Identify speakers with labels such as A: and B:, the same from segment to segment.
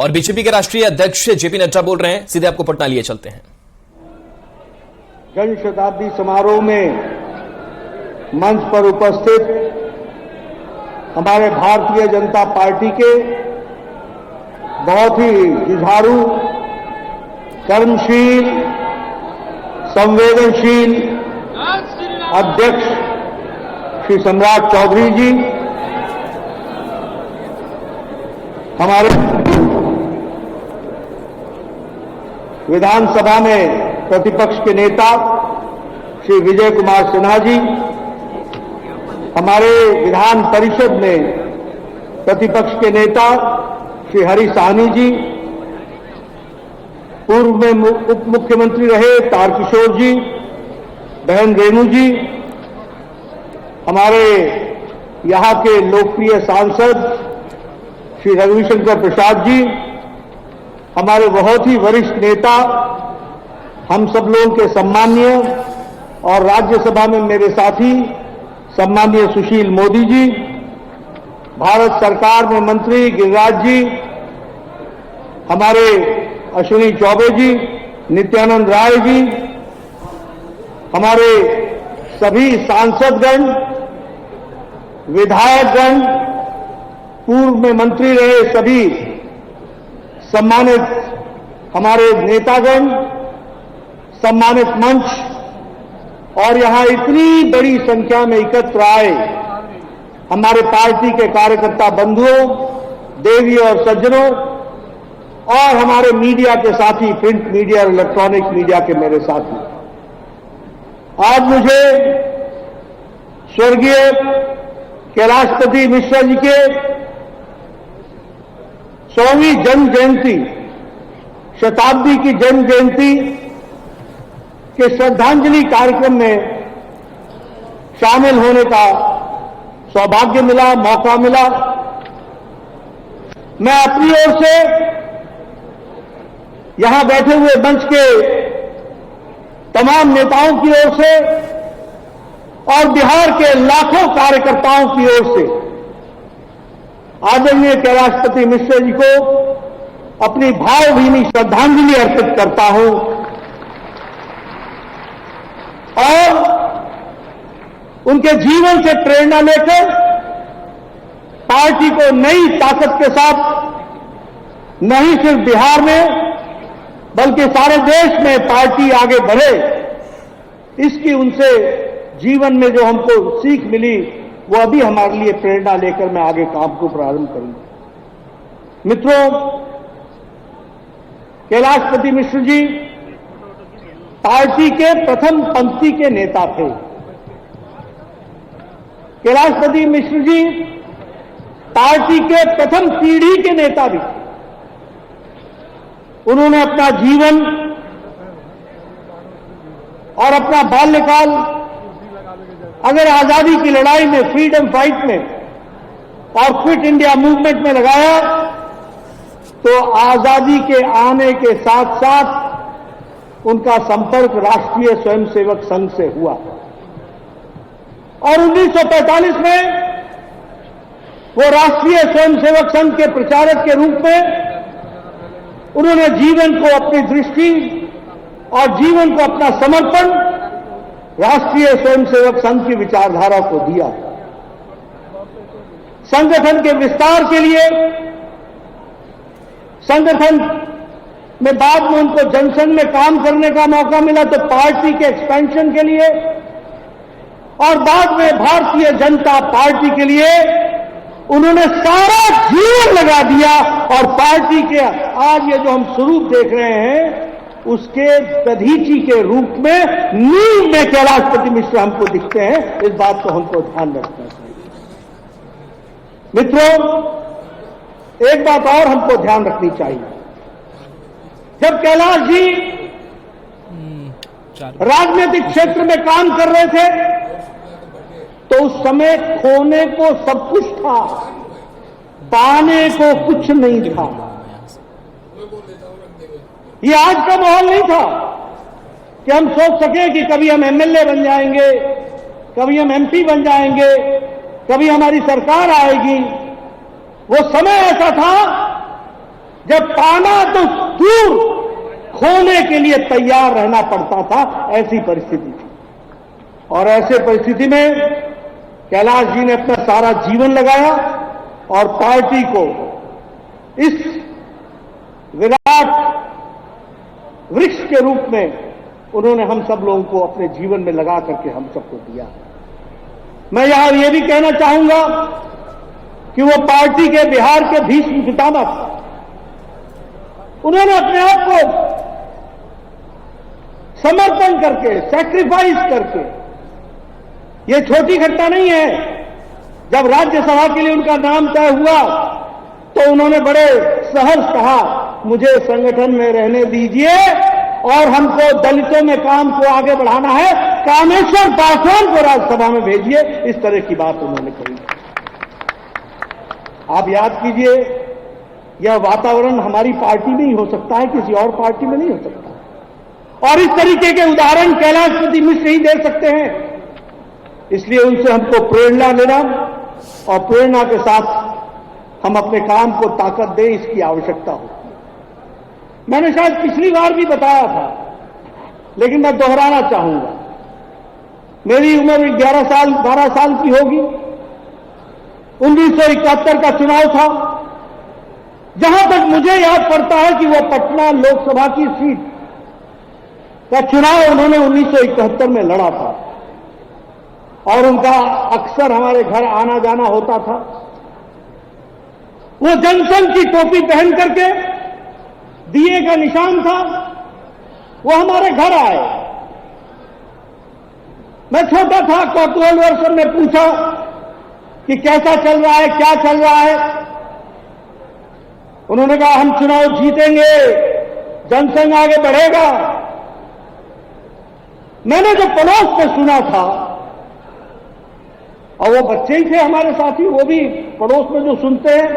A: और बीजेपी के राष्ट्रीय अध्यक्ष जेपी नड्डा बोल रहे हैं, सीधे आपको पटना लिए चलते हैं।
B: जन शताब्दी समारोह में मंच पर उपस्थित हमारे भारतीय जनता पार्टी के बहुत ही जुझारू, कर्मशील, संवेदनशील अध्यक्ष श्री सम्राट चौधरी जी, हमारे विधानसभा में प्रतिपक्ष के नेता श्री विजय कुमार सिन्हा जी, हमारे विधान परिषद में प्रतिपक्ष के नेता श्री हरि साहनी जी, पूर्व में उप मुख्यमंत्री रहे तारकिशोर जी, बहन रेणु जी, हमारे यहां के लोकप्रिय सांसद श्री रविशंकर प्रसाद जी, हमारे बहुत ही वरिष्ठ नेता, हम सब लोगों के सम्माननीय और राज्यसभा में मेरे साथी सम्माननीय सुशील मोदी जी, भारत सरकार में मंत्री गिरिराज जी, हमारे अश्विनी चौबे जी, नित्यानंद राय जी, हमारे सभी सांसदगण, विधायकगण, पूर्व में मंत्री रहे सभी सम्मानित हमारे नेतागण, सम्मानित मंच और यहां इतनी बड़ी संख्या में एकत्र आए हमारे पार्टी के कार्यकर्ता बंधुओं, देवी और सज्जनों और हमारे मीडिया के साथी, प्रिंट मीडिया और इलेक्ट्रॉनिक मीडिया के मेरे साथी, आज मुझे स्वर्गीय कैलाशपति मिश्रा जी के 100वीं जन्म जयंती, शताब्दी की जन्म जयंती के श्रद्धांजलि कार्यक्रम में शामिल होने का सौभाग्य मिला, मौका मिला। मैं अपनी ओर से यहां बैठे हुए मंच के तमाम नेताओं की ओर से और बिहार के लाखों कार्यकर्ताओं की ओर से आदरणीय कैलाशपति मिश्रा जी को अपनी भावभीनी श्रद्धांजलि अर्पित करता हूं और उनके जीवन से प्रेरणा लेकर पार्टी को नई ताकत के साथ नहीं सिर्फ बिहार में बल्कि सारे देश में पार्टी आगे बढ़े, इसकी उनसे जीवन में जो हमको सीख मिली वो अभी हमारे लिए प्रेरणा लेकर मैं आगे काम को प्रारंभ करूंगा। मित्रों, कैलाशपति मिश्र जी पार्टी के प्रथम पंक्ति के नेता थे। कैलाशपति मिश्र जी पार्टी के प्रथम पीढ़ी के नेता भी थे। उन्होंने अपना जीवन और अपना बाल्यकाल अगर आजादी की लड़ाई में, फ्रीडम फाइट में और क्विट इंडिया मूवमेंट में लगाया तो आजादी के आने के साथ साथ उनका संपर्क राष्ट्रीय स्वयंसेवक संघ से हुआ और 1945 में वो राष्ट्रीय स्वयंसेवक संघ के प्रचारक के रूप में उन्होंने जीवन को, अपनी दृष्टि और जीवन को, अपना समर्पण राष्ट्रीय स्वयंसेवक संघ की विचारधारा को दिया। संगठन के विस्तार के लिए, संगठन में बाद में उनको जनसंघ में काम करने का मौका मिला तो पार्टी के एक्सपेंशन के लिए और बाद में भारतीय जनता पार्टी के लिए उन्होंने सारा जीवन लगा दिया और पार्टी के आज ये जो हम स्वरूप देख रहे हैं उसके दधीची के रूप में, नींव में कैलाशपति मिश्र हमको दिखते हैं। इस बात को हमको ध्यान रखना चाहिए। मित्रों, एक बात और हमको ध्यान रखनी चाहिए। जब कैलाश जी राजनीतिक क्षेत्र में काम कर रहे थे तो उस समय खोने को सब कुछ था, पाने को कुछ नहीं था। ये आज का माहौल नहीं था कि हम सोच सके कि कभी हम एमएलए बन जाएंगे, कभी हम एमपी बन जाएंगे, कभी हमारी सरकार आएगी। वो समय ऐसा था जब पाना तो दूर खोने के लिए तैयार रहना पड़ता था, ऐसी परिस्थिति थी। और ऐसे परिस्थिति में कैलाश जी ने अपना सारा जीवन लगाया और पार्टी को इस विराट वृक्ष के रूप में उन्होंने हम सब लोगों को अपने जीवन में लगा करके हम सबको दिया। मैं यहां यह भी कहना चाहूंगा कि वो पार्टी के बिहार के भीष्म पितामह थे। उन्होंने अपने आप को समर्पण करके, सैक्रिफाइस करके, ये छोटी घटना नहीं है। जब राज्यसभा के लिए उनका नाम तय हुआ तो उन्होंने बड़े सहर्ष कहा, मुझे संगठन में रहने दीजिए और हमको दलितों में काम को आगे बढ़ाना है, कामेश्वर पासवान को राज्यसभा में भेजिए। इस तरह की बात उन्होंने कही। आप याद कीजिए, यह वातावरण हमारी पार्टी में ही हो सकता है, किसी और पार्टी में नहीं हो सकता। और इस तरीके के उदाहरण कैलाशपति मिश्र ही दे सकते हैं। इसलिए उनसे हमको प्रेरणा लेना और प्रेरणा के साथ हम अपने काम को ताकत दें, इसकी आवश्यकता होती है। मैंने शायद पिछली बार भी बताया था, लेकिन मैं दोहराना चाहूंगा। मेरी उम्र 12 साल की होगी। 1971 का चुनाव था। जहां तक मुझे याद पड़ता है कि वो पटना लोकसभा की सीट का चुनाव उन्होंने 1971 में लड़ा था और उनका अक्सर हमारे घर आना जाना होता था। वो जनसंघ की टोपी पहन करके, दिए का निशान था, वो हमारे घर आए। मैं छोटा था, कौतूहल वर्ष ने पूछा कि कैसा चल रहा है, क्या चल रहा है। उन्होंने कहा हम चुनाव जीतेंगे, जनसंघ आगे बढ़ेगा। मैंने जो पड़ोस में सुना था, और वो बच्चे ही थे हमारे साथी, वो भी पड़ोस में जो सुनते हैं,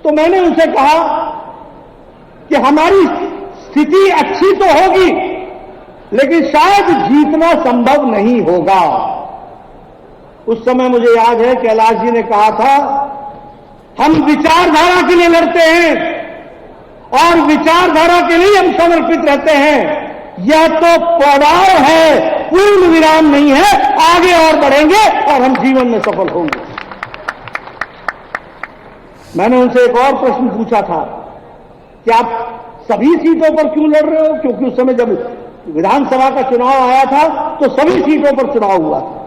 B: तो मैंने उनसे कहा कि हमारी स्थिति अच्छी तो होगी, लेकिन शायद जीतना संभव नहीं होगा। उस समय मुझे याद है कैलाश जी ने कहा था, हम विचारधारा के लिए लड़ते हैं और विचारधारा के लिए हम समर्पित रहते हैं। यह तो पड़ाव है, पूर्ण विराम नहीं है। आगे और बढ़ेंगे और हम जीवन में सफल होंगे। मैंने उनसे एक और प्रश्न पूछा था कि आप सभी सीटों पर क्यों लड़ रहे हो, क्योंकि उस समय जब विधानसभा का चुनाव आया था तो सभी सीटों पर चुनाव हुआ था।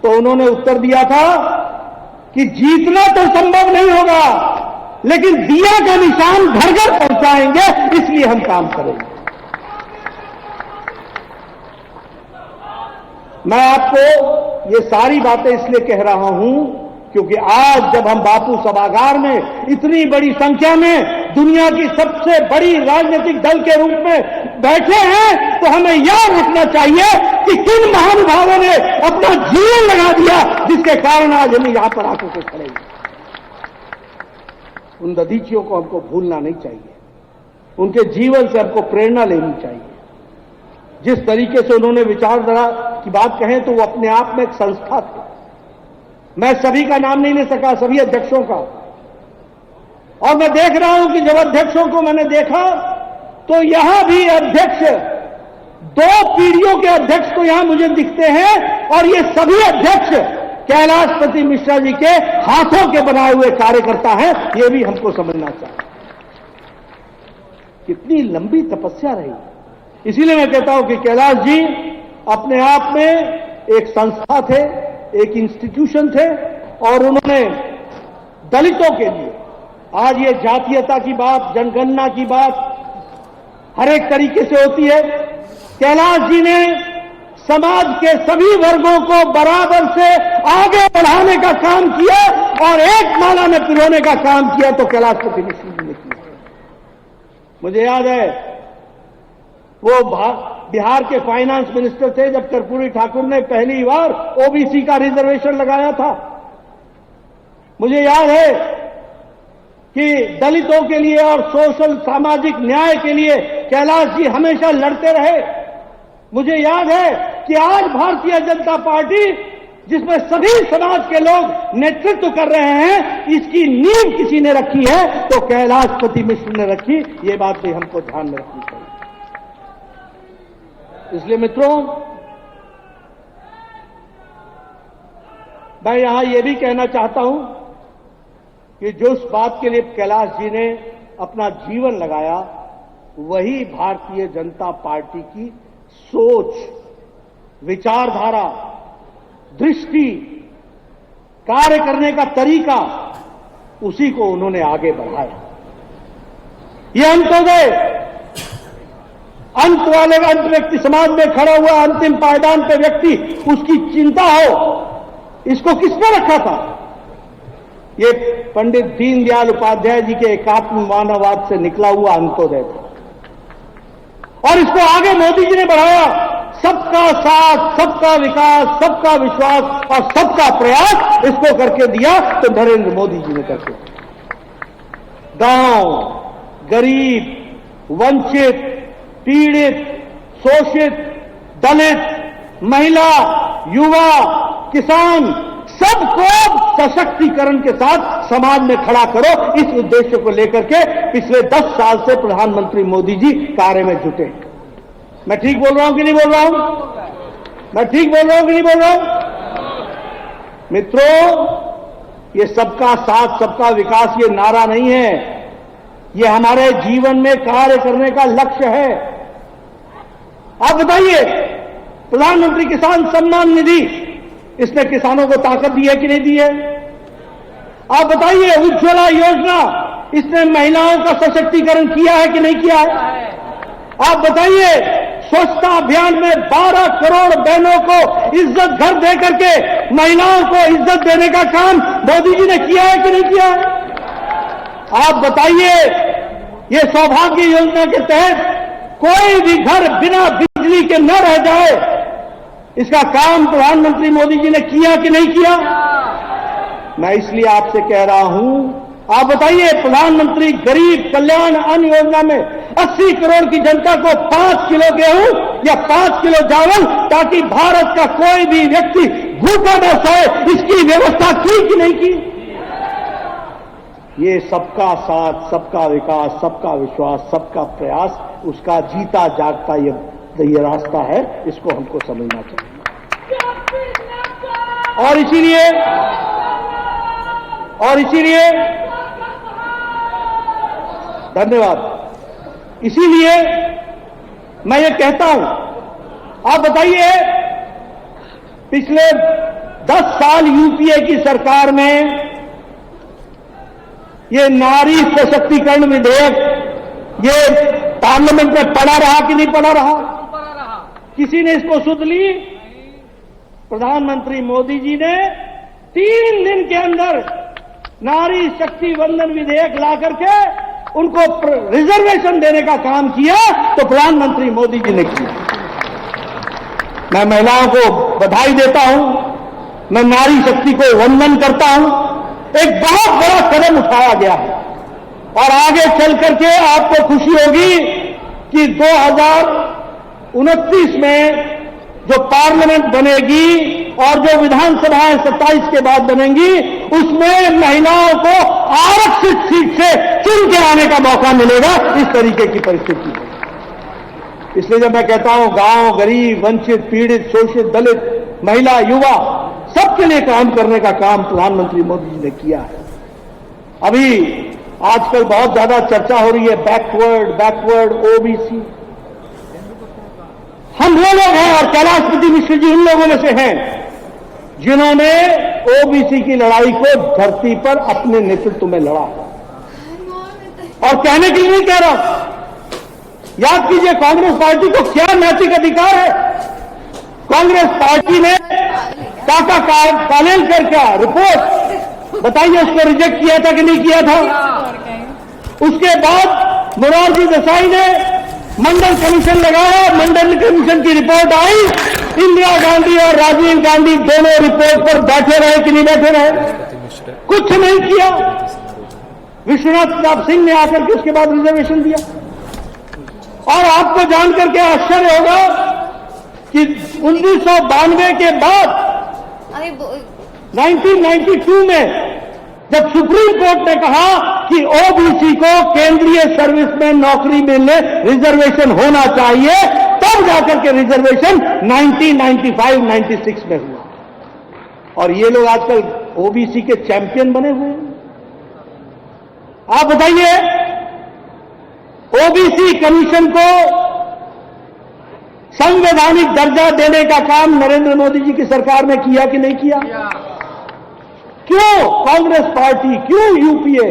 B: तो उन्होंने उत्तर दिया था कि जीतना तो संभव नहीं होगा, लेकिन दिया का निशान घर घर पहुंचाएंगे, इसलिए हम काम करेंगे। मैं आपको ये सारी बातें इसलिए कह रहा हूं क्योंकि आज जब हम बापू सभागार में इतनी बड़ी संख्या में दुनिया की सबसे बड़ी राजनीतिक दल के रूप में बैठे हैं, तो हमें याद रखना चाहिए कि किन महानुभावों ने अपना जीवन लगा दिया, जिसके कारण आज हम यहां पर आकर के खड़े हैं। उन दधीचियों को हमको भूलना नहीं चाहिए। उनके जीवन से हमको प्रेरणा लेनी चाहिए। जिस तरीके से उन्होंने विचारधारा की बात कहें, तो वो अपने आप में एक संस्था थी। मैं सभी का नाम नहीं ले सका, सभी अध्यक्षों का। और मैं देख रहा हूं कि जब अध्यक्षों को मैंने देखा तो यहां भी अध्यक्ष, 2 पीढ़ियों के अध्यक्ष तो यहां मुझे दिखते हैं, और ये सभी अध्यक्ष कैलाशपति मिश्रा जी के हाथों के बनाए हुए कार्यकर्ता हैं। ये भी हमको समझना चाहिए। कितनी लंबी तपस्या रही। इसीलिए मैं कहता हूं कि कैलाश जी अपने आप में एक संस्था थे, एक इंस्टीट्यूशन थे, और उन्होंने दलितों के लिए, आज ये जातीयता की बात, जनगणना की बात हर एक तरीके से होती है, कैलाश जी ने समाज के सभी वर्गों को बराबर से आगे बढ़ाने का काम किया और एक माला में पिरोने का काम किया, तो कैलाशपति मिश्र जी ने किया। मुझे याद है वो बिहार के फाइनेंस मिनिस्टर थे जब कर्पूरी ठाकुर ने पहली बार ओबीसी का रिजर्वेशन लगाया था। मुझे याद है कि दलितों के लिए और सोशल सामाजिक न्याय के लिए कैलाश जी हमेशा लड़ते रहे। मुझे याद है कि आज भारतीय जनता पार्टी जिसमें सभी समाज के लोग नेतृत्व कर रहे हैं, इसकी नींव किसी ने रखी है तो कैलाशपति मिश्र ने रखी। ये बात भी हमको ध्यान में रखनी चाहिए। इसलिए मित्रों, मैं यहां यह भी कहना चाहता हूं कि जो उस बात के लिए कैलाश जी ने अपना जीवन लगाया, वही भारतीय जनता पार्टी की सोच, विचारधारा, दृष्टि, कार्य करने का तरीका, उसी को उन्होंने आगे बढ़ाया। ये अंत्योदय, अंत वाले अंत व्यक्ति, समाज में खड़ा हुआ अंतिम पायदान पे व्यक्ति, उसकी चिंता हो, इसको किसने रखा था? ये पंडित दीनदयाल उपाध्याय जी के एकात्म मानववाद से निकला हुआ अंत्योदय था, और इसको आगे मोदी जी ने बढ़ाया। सबका साथ, सबका विकास, सबका विश्वास और सबका प्रयास, इसको करके दिया तो नरेंद्र मोदी जी ने करके दिया। गांव, गरीब, वंचित, पीड़ित, शोषित, दलित, महिला, युवा, किसान, सबको सशक्तिकरण के साथ समाज में खड़ा करो, इस उद्देश्य को लेकर के पिछले 10 साल से प्रधानमंत्री मोदी जी कार्य में जुटे। मैं ठीक बोल रहा हूं कि नहीं बोल रहा हूं? मैं ठीक बोल रहा हूं कि नहीं बोल रहा हूं? मित्रों, ये सबका साथ, सबका विकास ये नारा नहीं है, ये हमारे जीवन में कार्य करने का लक्ष्य है। आप बताइए, प्रधानमंत्री किसान सम्मान निधि, इसने किसानों को ताकत दी है कि नहीं दी है? आप बताइए, उज्ज्वला योजना, इसने महिलाओं का सशक्तिकरण किया है कि नहीं किया है? आप बताइए, स्वच्छता अभियान में 12 करोड़ बहनों को इज्जत घर दे करके महिलाओं को इज्जत देने का काम मोदी जी ने किया है कि नहीं किया है? आप बताइए, ये सौभाग्य योजना के तहत कोई भी घर बिना बिजली के न रह जाए, इसका काम प्रधानमंत्री मोदी जी ने किया कि नहीं किया? मैं इसलिए आपसे कह रहा हूं, आप बताइए, प्रधानमंत्री गरीब कल्याण अन्न योजना में 80 करोड़ की जनता को 5 किलो गेहूं या 5 किलो चावल, ताकि भारत का कोई भी व्यक्ति भूखा न सोए, इसकी व्यवस्था की कि नहीं की? ये सबका साथ, सबका विकास, सबका विश्वास, सबका प्रयास, उसका जीता जागता ये रास्ता है, इसको हमको समझना चाहिए। और इसीलिए धन्यवाद। इसीलिए मैं ये कहता हूं, आप बताइए, पिछले 10 साल यूपीए की सरकार में ये नारी सशक्तिकरण विधेयक ये पार्लियामेंट में पड़ा रहा कि नहीं पड़ा रहा? किसी ने इसको सुध ली? प्रधानमंत्री मोदी जी ने 3 दिन के अंदर नारी शक्ति वंदन विधेयक ला करके उनको रिजर्वेशन देने का काम किया, तो प्रधानमंत्री मोदी जी ने किया। मैं महिलाओं को बधाई देता हूं, मैं नारी शक्ति को वंदन करता हूं। एक बहुत बड़ा कदम उठाया गया है, और आगे चल करके आपको खुशी होगी कि 2029 में जो पार्लियामेंट बनेगी और जो विधानसभाएं 27 के बाद बनेंगी, उसमें महिलाओं को आरक्षित सीट से चुन के आने का मौका मिलेगा। इस तरीके की परिस्थिति है। इसलिए जब मैं कहता हूं गांव, गरीब, वंचित, पीड़ित, शोषित, दलित, महिला, युवा, सबके लिए काम करने का काम प्रधानमंत्री मोदी जी ने किया है। अभी आजकल बहुत ज्यादा चर्चा हो रही है बैकवर्ड ओबीसी। हम वो लोग हैं, और कैलाशपति मिश्र जी उन लोगों में से हैं जिन्होंने ओबीसी की लड़ाई को धरती पर अपने नेतृत्व में लड़ा। और कहने के लिए नहीं कह रहा, याद कीजिए कांग्रेस पार्टी को क्या नैतिक अधिकार है। कांग्रेस पार्टी ने टाटा कालेलकर का रिपोर्ट बताइए, उसको रिजेक्ट किया था कि नहीं किया था? उसके बाद मोरारजी देसाई ने मंडल कमीशन लगाया, मंडल कमीशन की रिपोर्ट आई, इंदिरा गांधी और राजीव गांधी दोनों रिपोर्ट पर बैठे रहे कि नहीं बैठे रहे? कुछ नहीं किया। विश्वनाथ प्रताप सिंह ने आकर के उसके बाद रिजर्वेशन दिया। और आपको जानकर के आश्चर्य होगा कि 1992 के बाद 1992 में जब सुप्रीम कोर्ट ने कहा कि ओबीसी को केंद्रीय सर्विस में नौकरी मिलने रिजर्वेशन होना चाहिए, तब जाकर के रिजर्वेशन 1995-96 में हुआ। और ये लोग आजकल ओबीसी के चैंपियन बने हुए हैं। आप बताइए, ओबीसी कमीशन को संवैधानिक दर्जा देने का काम नरेंद्र मोदी जी की सरकार ने किया कि नहीं किया? क्यों कांग्रेस पार्टी, क्यों यूपीए,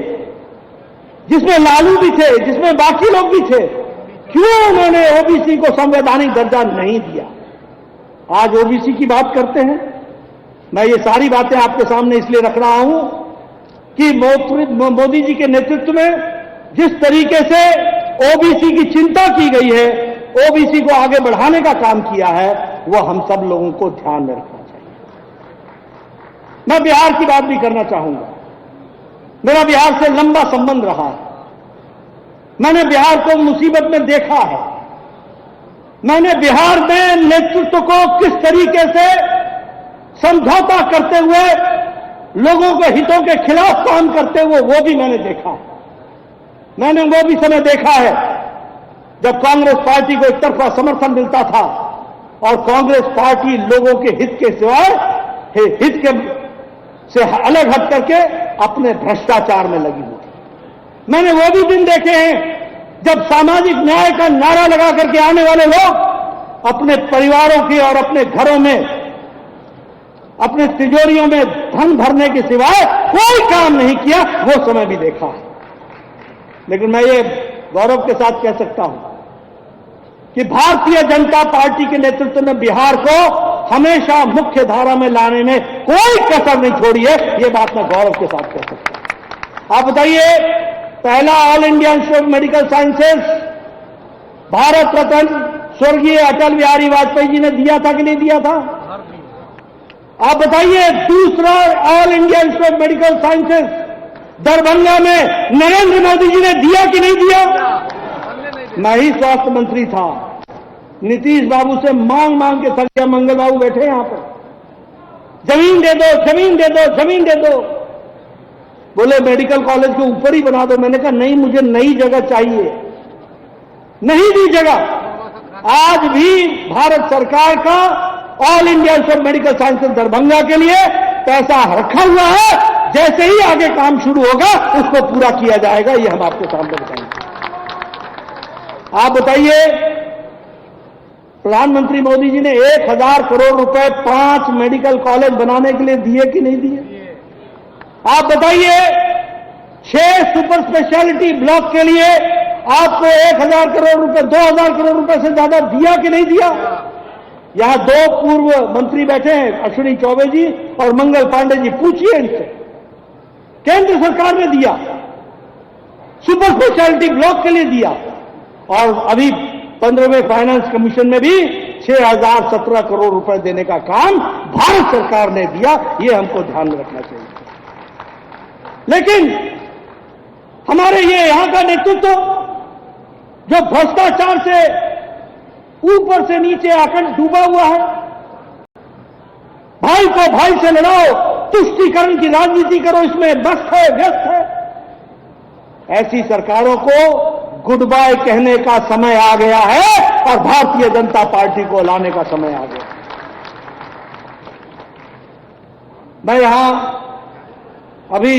B: जिसमें लालू भी थे, जिसमें बाकी लोग भी थे, क्यों उन्होंने ओबीसी को संवैधानिक दर्जा नहीं दिया? आज ओबीसी की बात करते हैं। मैं ये सारी बातें आपके सामने इसलिए रख रहा हूं कि मोदी जी के नेतृत्व में जिस तरीके से ओबीसी की चिंता की गई है, ओबीसी को आगे बढ़ाने का काम किया है, वो हम सब लोगों को ध्यान में रखना चाहिए। मैं बिहार की बात भी करना चाहूंगा। मेरा बिहार से लंबा संबंध रहा है। मैंने बिहार को मुसीबत में देखा है। मैंने बिहार में नेतृत्व को किस तरीके से समझौता करते हुए लोगों के हितों के खिलाफ काम करते हुए, वो भी मैंने देखा है। मैंने वो भी समय देखा है जब कांग्रेस पार्टी को एक तरफा समर्थन मिलता था और कांग्रेस पार्टी लोगों के हित के सिवाय हित के से अलग हट करके अपने भ्रष्टाचार में लगी हुई थी। मैंने वो भी दिन देखे हैं जब सामाजिक न्याय का नारा लगा करके आने वाले लोग अपने परिवारों के और अपने घरों में, अपने तिजोरियों में धन भरने के सिवाय कोई काम नहीं किया। वो समय भी देखा है। लेकिन मैं ये गौरव के साथ कह सकता हूं कि भारतीय जनता पार्टी के नेतृत्व ने बिहार को हमेशा मुख्य धारा में लाने में कोई कसर नहीं छोड़ी है। ये बात मैं गौरव के साथ कह सकता हूं। आप बताइए, पहला all India institute of medical sciences Bharat Ratna स्वर्गीय अटल बिहारी वाजपेयी जी ने दिया था कि नहीं दिया था? आप बताइए, दूसरा all India institute of medical sciences Darbhanga में नरेंद्र मोदी जी ने दिया कि नहीं दिया? मैं ही स्वास्थ्य मंत्री था। नीतीश बाबू से मांग मांग के थक मंगल बाबू बैठे यहां पर, जमीन दे दो, जमीन दे दो, जमीन दे दो। बोले मेडिकल कॉलेज के ऊपर ही बना दो। मैंने कहा नहीं, मुझे नई जगह चाहिए। नहीं दी जगह। आज भी भारत सरकार का all India institute of medical sciences Darbhanga के लिए पैसा रखा हुआ है। जैसे ही आगे काम शुरू होगा उसको पूरा किया जाएगा। ये हम आपके सामने बताएंगे। आप बताइए, प्रधानमंत्री मोदी जी ने 1000 करोड़ रुपए 5 मेडिकल कॉलेज बनाने के लिए दिए कि नहीं दिए? आप बताइए, 6 सुपर स्पेशलिटी ब्लॉक के लिए आपको 1000 करोड़ रुपए, 2000 करोड़ रुपए से ज्यादा दिया कि नहीं दिया? यहां 2 पूर्व मंत्री बैठे हैं, अश्विनी चौबे जी और मंगल पांडे जी। पूछिए इनसे, केंद्र सरकार ने दिया, सुपर स्पेशलिटी ब्लॉक के लिए दिया। और अभी 15वें फाइनेंस कमीशन में भी 6017 करोड़ रुपए देने का काम भारत सरकार ने दिया। ये हमको ध्यान में रखना चाहिए। लेकिन हमारे ये यहां का नेतृत्व जो भ्रष्टाचार से ऊपर से नीचे आकर डूबा हुआ है, भाई को भाई से लड़ाओ, तुष्टीकरण की राजनीति करो, इसमें मस्त है, व्यस्त है। ऐसी सरकारों को गुड बाय कहने का समय आ गया है और भारतीय जनता पार्टी को लाने का समय आ गया। मैं यहां अभी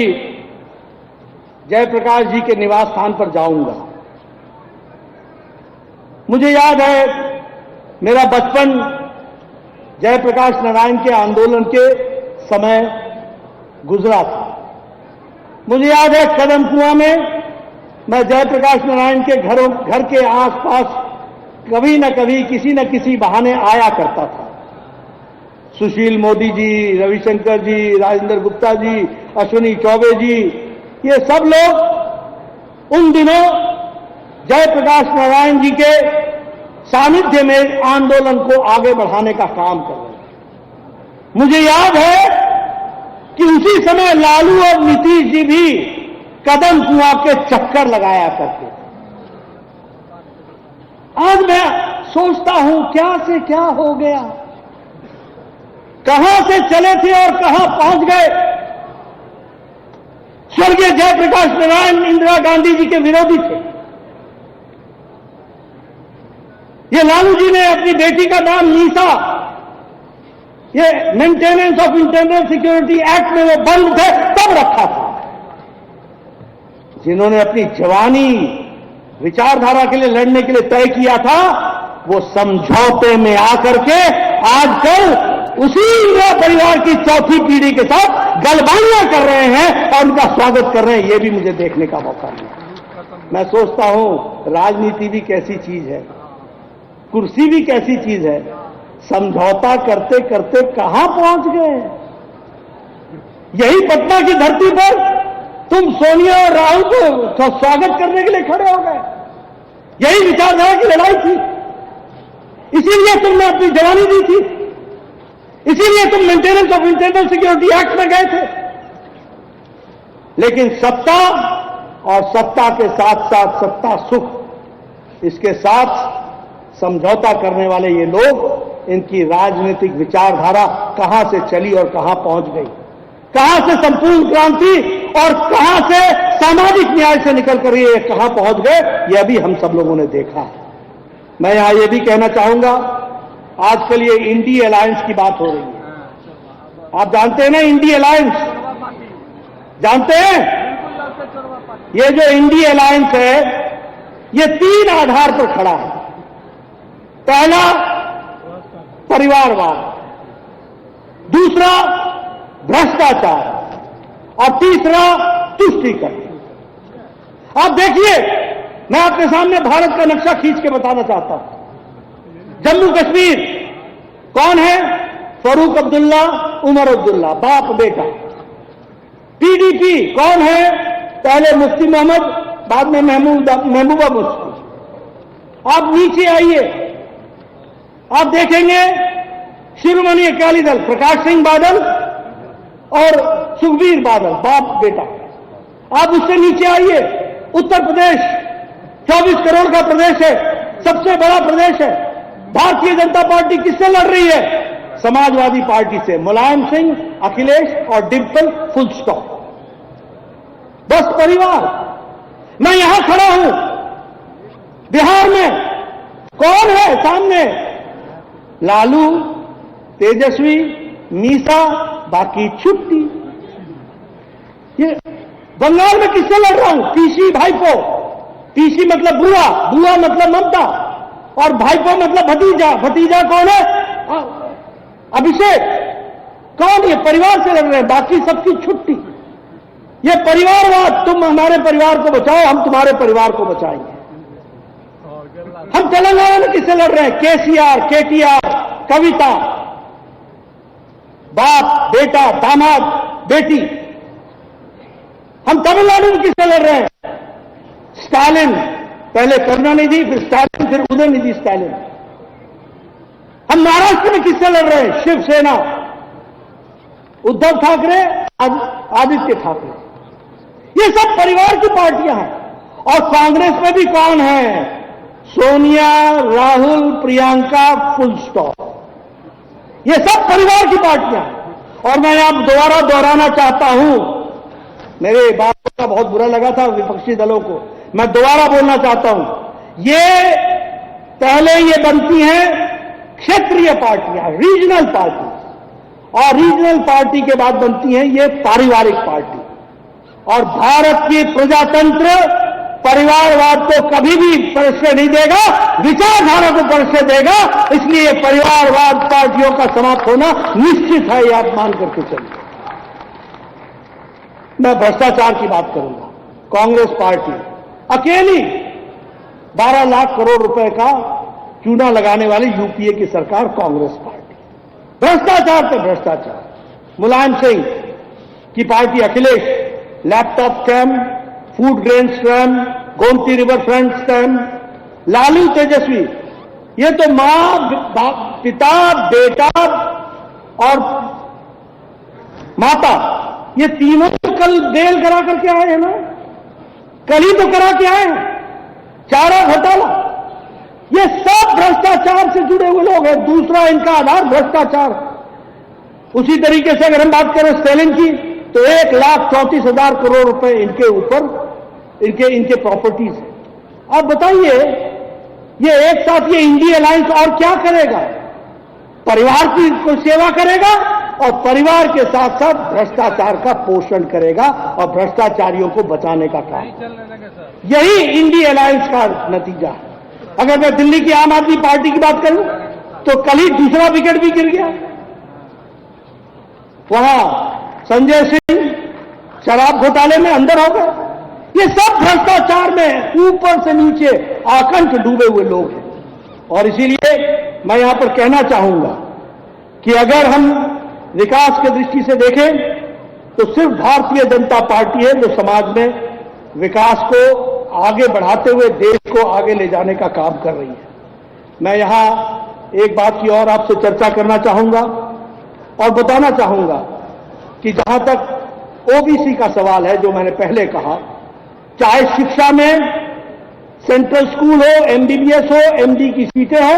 B: जयप्रकाश जी के निवास स्थान पर जाऊंगा। मुझे याद है, मेरा बचपन जयप्रकाश नारायण के आंदोलन के समय गुजरा था। मुझे याद है, कदम कुआं में मैं जयप्रकाश नारायण के घर के आसपास कभी न कभी किसी न किसी बहाने आया करता था। सुशील मोदी जी, रविशंकर जी, राजेंद्र गुप्ता जी, अश्विनी चौबे जी, ये सब लोग उन दिनों जयप्रकाश नारायण जी के सानिध्य में आंदोलन को आगे बढ़ाने का काम कर रहे थे। मुझे याद है कि उसी समय लालू और नीतीश जी भी कदम कुआं के चक्कर लगाया करते थे। आज मैं सोचता हूं क्या से क्या हो गया। कहां से चले थे और कहां पहुंच गए। स्वर्गीय जयप्रकाश नारायण इंदिरा गांधी जी के विरोधी थे। ये लालू जी ने अपनी बेटी का नाम मीसा, ये maintenance of internal security act में वो बंद थे तब रखा था। जिन्होंने अपनी जवानी विचारधारा के लिए लड़ने के लिए तय किया था, वो समझौते में आकर के आजकल उसी इंदिरा परिवार की चौथी पीढ़ी के साथ गलबानियां कर रहे हैं और उनका स्वागत कर रहे हैं। ये भी मुझे देखने का मौका मिला। मैं सोचता हूं राजनीति भी कैसी चीज है, कुर्सी भी कैसी चीज है। समझौता करते करते कहां पहुंच गए। यही पटना की धरती पर तुम सोनिया और राहुल को स्वागत करने के लिए खड़े हो गए। यही विचारधारा की लड़ाई थी, इसीलिए तुमने अपनी जवानी दी थी, इसीलिए तुम maintenance of internal security act में गए थे। लेकिन सत्ता और सत्ता के साथ साथ सत्ता सुख, इसके साथ समझौता करने वाले ये लोग, इनकी राजनीतिक विचारधारा कहां से चली और कहां पहुंच गई, कहां से संपूर्ण क्रांति और कहां से सामाजिक न्याय से निकल कर ये कहां पहुंच गए, यह भी हम सब लोगों ने देखा है। मैं यहां यह भी कहना चाहूंगा, आजकल ये इंडी अलायंस की बात हो रही है। आप जानते हैं ना इंडी अलायंस, जानते हैं? ये जो इंडी अलायंस है, ये 3 आधार पर खड़ा है। पहला परिवारवाद, दूसरा भ्रष्टाचार और तीसरा तुष्टीकरण। आप देखिए, मैं आपके सामने भारत का नक्शा खींच के बताना चाहता हूं। जम्मू कश्मीर कौन है? फरूक अब्दुल्ला, उमर अब्दुल्ला, बाप बेटा। पीडीपी कौन है? पहले मुफ्ती मोहम्मद, बाद में महबूबा मुफ्ती। आप नीचे आइए, आप देखेंगे शिरोमणि अकाली दल प्रकाश सिंह बादल और सुखबीर बादल, बाप बेटा। आप उससे नीचे आइए, उत्तर प्रदेश 24 करोड़ का प्रदेश है, सबसे बड़ा प्रदेश है। भारतीय जनता पार्टी किससे लड़ रही है? समाजवादी पार्टी से। मुलायम सिंह, अखिलेश और डिंपल, फुल स्टॉप। बस परिवार। मैं यहां खड़ा हूं बिहार में, कौन है सामने? लालू, तेजस्वी, मीसा, बाकी छुट्टी। ये बंगाल में किससे लड़ रहा हूं? पीसी भाईपो। पीसी मतलब बुआ, बुआ मतलब ममता और भाईपो मतलब भतीजा। भतीजा कौन है? अभिषेक। कौन? ये परिवार से लड़ रहे हैं, बाकी सबकी छुट्टी। ये परिवारवाद, तुम हमारे परिवार को बचाओ, हम तुम्हारे परिवार को बचाएंगे। हम तेलंगाना में किससे लड़ रहे हैं? केसीआर, केटीआर, कविता, बाप बेटा, दामाद बेटी। हम तमिलनाडु में किससे लड़ रहे हैं? स्टालिन, पहले करुणानिधि, फिर स्टालिन, फिर उदयनिधि स्टालिन। हम महाराष्ट्र में किससे लड़ रहे हैं? शिवसेना, उद्धव ठाकरे, आदित्य ठाकरे। ये सब परिवार की पार्टियां हैं। और कांग्रेस में भी कौन है? Sonia, Rahul, Priyanka, full stop. ये सब परिवार की पार्टियां हैं। और मैं आप दोबारा दोहराना चाहता हूं, मेरे बात का बहुत बुरा लगा था विपक्षी दलों को, मैं दोबारा बोलना चाहता हूं, ये पहले ये बनती हैं क्षेत्रीय पार्टियां, रीजनल पार्टी, और रीजनल पार्टी के बाद बनती हैं ये पारिवारिक पार्टी। और भारत की प्रजातंत्र परिवारवाद को कभी भी परिचय नहीं देगा, विचारधारा को परिचय देगा। इसलिए परिवारवाद पार्टियों का समाप्त होना निश्चित है, ये आप मान करके चलिए। मैं भ्रष्टाचार की बात करूंगा। कांग्रेस पार्टी अकेली 12 लाख करोड़ रुपए का चूना लगाने वाली यूपीए की सरकार कांग्रेस पार्टी। भ्रष्टाचार पे भ्रष्टाचार। मुलायम सिंह की party Akhilesh, laptop scam, food grain scam, Gomti river front scam. Lalu, Tejashwi, ये तो मां, पिता, बेटा और माता, ये तीनों तो कल बेल करा करके आए हैं ना, कल ही तो करा के आए हैं। चारा घोटाला, ये सब भ्रष्टाचार से जुड़े हुए लोग हैं। दूसरा इनका आधार भ्रष्टाचार। उसी तरीके से अगर हम बात करें स्टेलिन की, तो 1,34,000 करोड़ रुपए इनके ऊपर इनके प्रॉपर्टीज है। अब बताइए, ये एक साथ ये इंडी अलायंस और क्या करेगा? परिवार की को सेवा करेगा और परिवार के साथ साथ भ्रष्टाचार का पोषण करेगा और भ्रष्टाचारियों को बचाने का काम। यही इंडी अलायंस का नतीजा है। अगर मैं दिल्ली की आम आदमी पार्टी की बात करूं तो कल ही दूसरा विकेट भी गिर गया। वहां संजय सिंह शराब घोटाले में अंदर हो गए। ये सब भ्रष्टाचार में ऊपर से नीचे आकंठ डूबे हुए लोग हैं। और इसीलिए मैं यहां पर कहना चाहूंगा कि अगर हम विकास की दृष्टि से देखें तो सिर्फ भारतीय जनता पार्टी है जो समाज में विकास को आगे बढ़ाते हुए देश को आगे ले जाने का काम कर रही है। मैं यहां एक बात की और आपसे चर्चा करना चाहूंगा और बताना चाहूंगा कि जहां तक ओबीसी का सवाल है, जो मैंने पहले कहा, चाहे शिक्षा में सेंट्रल स्कूल हो, एमबीबीएस हो, एमडी की सीटें हो,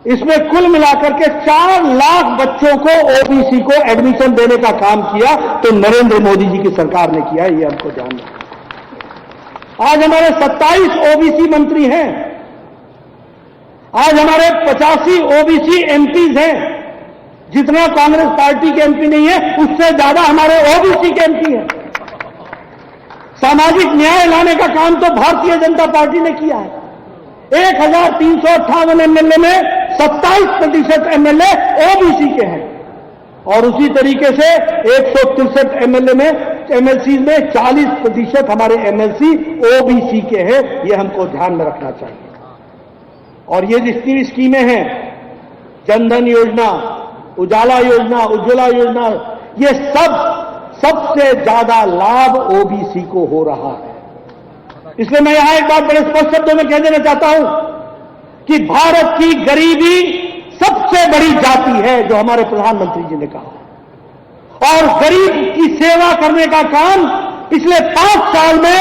B: इसमें कुल मिलाकर के 4 लाख बच्चों को ओबीसी को एडमिशन देने का काम किया तो नरेंद्र मोदी जी की सरकार ने किया। ये हमको ध्यान रखना। आज हमारे 27 ओबीसी मंत्री हैं। आज हमारे 85 ओबीसी एमपीज हैं। जितना कांग्रेस पार्टी के एमपी नहीं है, उससे ज्यादा हमारे ओबीसी के एमपी हैं। सामाजिक न्याय लाने का काम तो भारतीय जनता पार्टी ने किया है। 1,358 एमएलए में 27% एमएलए ओबीसी के हैं और उसी तरीके से 163 एमएलए में एमएलसी में 40% हमारे एमएलसी ओबीसी के हैं। ये हमको ध्यान में रखना चाहिए। और ये जितनी स्कीमें हैं, जनधन योजना, उजाला योजना, उज्ज्वला योजना, ये सबसे ज्यादा लाभ ओबीसी को हो रहा है। इसलिए मैं यहां एक बात बड़े स्पष्ट शब्दों में कह देना चाहता हूं कि भारत की गरीबी सबसे बड़ी जाति है, जो हमारे प्रधानमंत्री जी ने कहा। और गरीब की सेवा करने का काम पिछले 5 साल में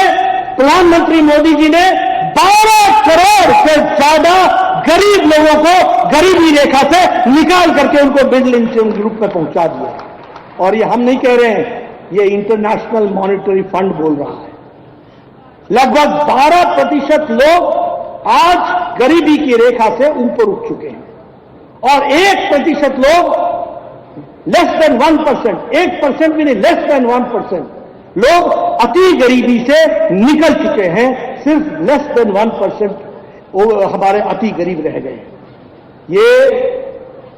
B: प्रधानमंत्री मोदी जी ने 12 करोड़ से ज्यादा गरीब लोगों को गरीबी रेखा से निकाल करके उनको मिडिल इनकम ग्रुप में पहुंचा दिया। और ये हम नहीं कह रहे हैं, ये इंटरनेशनल मॉनिटरी फंड बोल रहा है। लगभग 12% लोग आज गरीबी की रेखा से ऊपर उठ चुके हैं और 1% लोग लेस देन 1%, 1% भी नहीं, लेस देन 1% लोग अति गरीबी से निकल चुके हैं। सिर्फ लेस देन 1% हमारे अति गरीब रह गए हैं। ये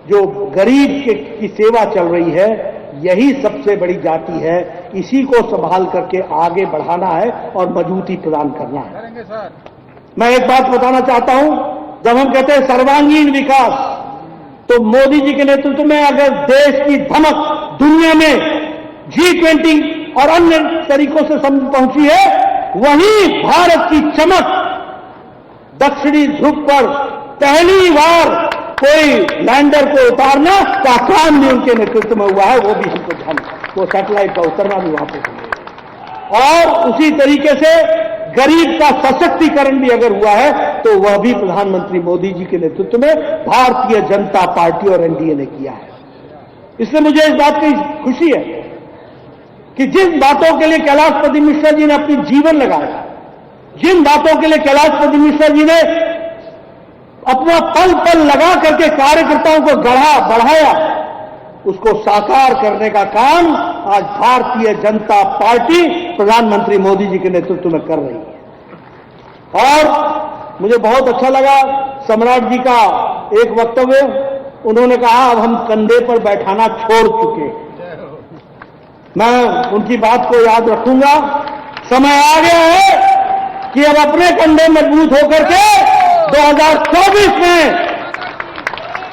B: जो गरीब की सेवा चल रही है, यही सबसे बड़ी जाति है। इसी को संभाल करके आगे बढ़ाना है और मजबूती प्रदान करना है। मैं एक बात बताना चाहता हूं, जब हम कहते हैं सर्वांगीण विकास, तो मोदी जी के नेतृत्व में अगर देश की धमक दुनिया में G20 और अन्य तरीकों से पहुंची है, वहीं भारत की चमक दक्षिणी ध्रुव पर पहली बार कोई लैंडर को उतारना का काम भी उनके नेतृत्व में हुआ है। वो भी हमको ध्यान, वो सैटेलाइट का उतरना भी वहां पर। और उसी तरीके से गरीब का सशक्तिकरण भी अगर हुआ है तो वह भी प्रधानमंत्री मोदी जी के नेतृत्व में भारतीय जनता पार्टी और एनडीए ने किया है। इसलिए मुझे इस बात की खुशी है कि जिन बातों के लिए कैलाशपति मिश्रा जी ने अपनी जीवन लगाया, जिन बातों के लिए कैलाशपति मिश्रा जी ने अपना पल पल लगा करके कार्यकर्ताओं को बढ़ाया, उसको साकार करने का काम आज भारतीय जनता पार्टी प्रधानमंत्री मोदी जी के नेतृत्व में कर रही है। और मुझे बहुत अच्छा लगा सम्राट जी का एक वक्तव्य, उन्होंने कहा अब हम कंधे पर बैठाना छोड़ चुके। मैं उनकी बात को याद रखूंगा। समय आ गया है कि अब अपने कंधे मजबूत होकर के 2024 में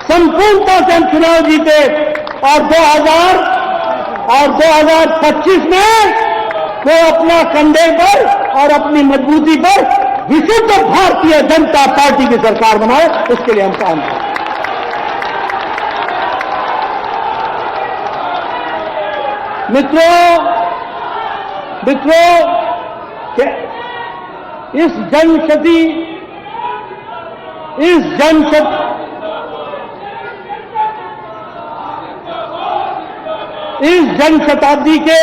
B: संपूर्णता से हम चुनाव जीते और 2025 में वो अपना कंधे पर और अपनी मजबूती पर विशुद्ध भारतीय जनता पार्टी की सरकार बनाए, उसके लिए हम काम करें। मित्रों, इस जनशती इस जन शताब्दी के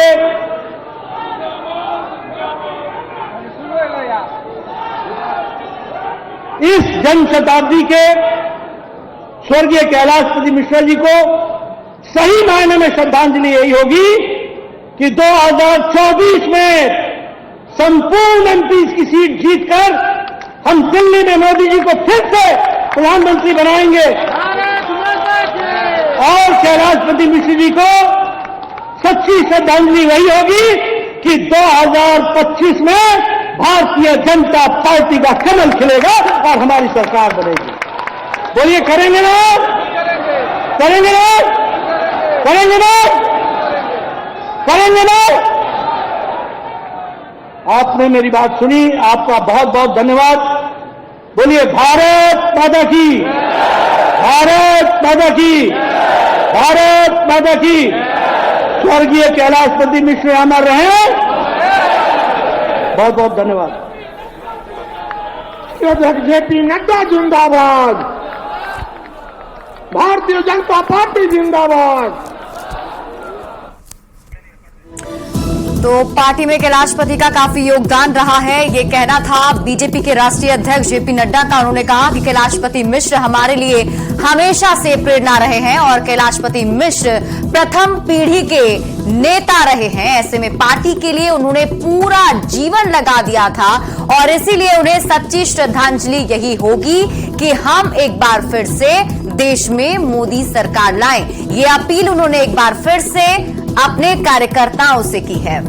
B: स्वर्गीय कैलाशपति मिश्रा जी को सही मायने में श्रद्धांजलि यही होगी कि 2024 में संपूर्ण एमपीज की सीट जीतकर हम दिल्ली में मोदी जी को फिर से प्रधानमंत्री बनाएंगे और कैलाशपति मिश्र जी को सच्ची श्रद्धांजलि वही होगी कि 2025 में भारतीय जनता पार्टी का कमल खिलेगा और हमारी सरकार बनेगी। बोलिए, करेंगे ना? करेंगे ना? करेंगे ना? करेंगे ना? आपने मेरी बात सुनी, आपका बहुत बहुत धन्यवाद। बोलिए, भारत माता की, भारत माता की, भारत माता की। स्वर्गीय कैलाशपति मिश्र अमर रहे। बहुत बहुत धन्यवाद। जेपी नड्डा जिंदाबाद, भारतीय जनता पार्टी जिंदाबाद।
C: तो पार्टी में कैलाशपति का काफी योगदान रहा है, ये कहना था बीजेपी के राष्ट्रीय अध्यक्ष जेपी नड्डा का। उन्होंने कहा कि कैलाशपति मिश्र हमारे लिए हमेशा से प्रेरणा रहे हैं और कैलाशपति मिश्र प्रथम पीढ़ी के नेता रहे हैं। ऐसे में पार्टी के लिए उन्होंने पूरा जीवन लगा दिया था और इसीलिए उन्हें सच्ची श्रद्धांजलि यही होगी कि हम एक बार फिर से देश में मोदी सरकार लाएं। ये अपील उन्होंने एक बार फिर से अपने कार्यकर्ताओं से की है।